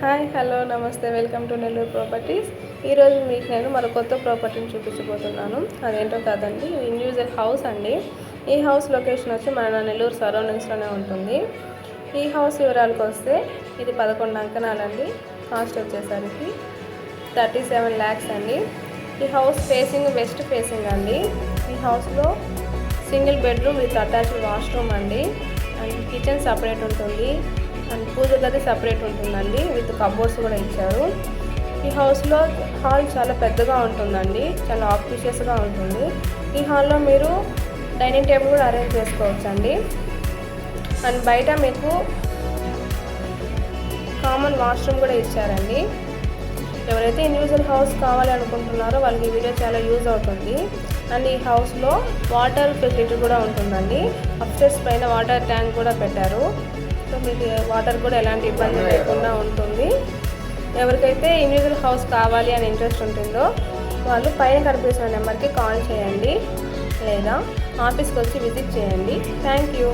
Hi hello నమస్తే welcome to Nellore properties. ఈరోజు మీకు నేను మరో కొత్త ప్రాపర్టీని చూపించబోతున్నాను. అదేంటో కాదండి, ఇండివిజువల్ హౌస్ అండి. ఈ హౌస్ లొకేషన్ వచ్చి మన నెల్లూరు సరౌండింగ్స్లోనే ఉంటుంది. ఈ హౌస్ వివరాలకు వస్తే ఇది 11 అంకణాలండి. కాస్ట్ వచ్చేసరికి 37 lakhs అండి. ఈ హౌస్ ఫేసింగ్ వెస్ట్ ఫేసింగ్ అండి. ఈ హౌస్లో single bedroom with attached washroom అండి. అండ్ కిచెన్ సపరేట్ ఉంటుంది అండ్ పూజ గది సపరేట్ ఉంటుందండి. విత్ కబోర్డ్స్ కూడా ఇచ్చారు. ఈ హౌస్లో హాల్ చాలా పెద్దగా ఉంటుందండి, చాలా ఆఫీషియస్గా ఉంటుంది. ఈ హాల్లో మీరు డైనింగ్ టేబుల్ కూడా అరేంజ్ చేసుకోవచ్చండి. అండ్ బయట మీకు కామన్ వాష్రూమ్ కూడా ఇచ్చారండి. ఎవరైతే ఇండివిజువల్ హౌస్ కావాలి అనుకుంటున్నారో వాళ్ళకి ఈ వీడియో చాలా యూజ్ అవుతుంది. అండ్ ఈ హౌస్లో వాటర్ ఫెసిలిటీ కూడా ఉంటుందండి. అప్స్టైర్స్ పైన వాటర్ ట్యాంక్ కూడా పెట్టారు. సో మీకు వాటర్ కూడా ఎలాంటి ఇబ్బంది లేకుండా ఉంటుంది. ఎవరికైతే ఇండివిజువల్ హౌస్ కావాలి అని ఇంట్రెస్ట్ ఉంటుందో వాళ్ళు పైన కనిపిస్తున్న నెంబర్కి కాల్ చేయండి లేదా ఆఫీస్కి వచ్చి విజిట్ చేయండి. Thank you.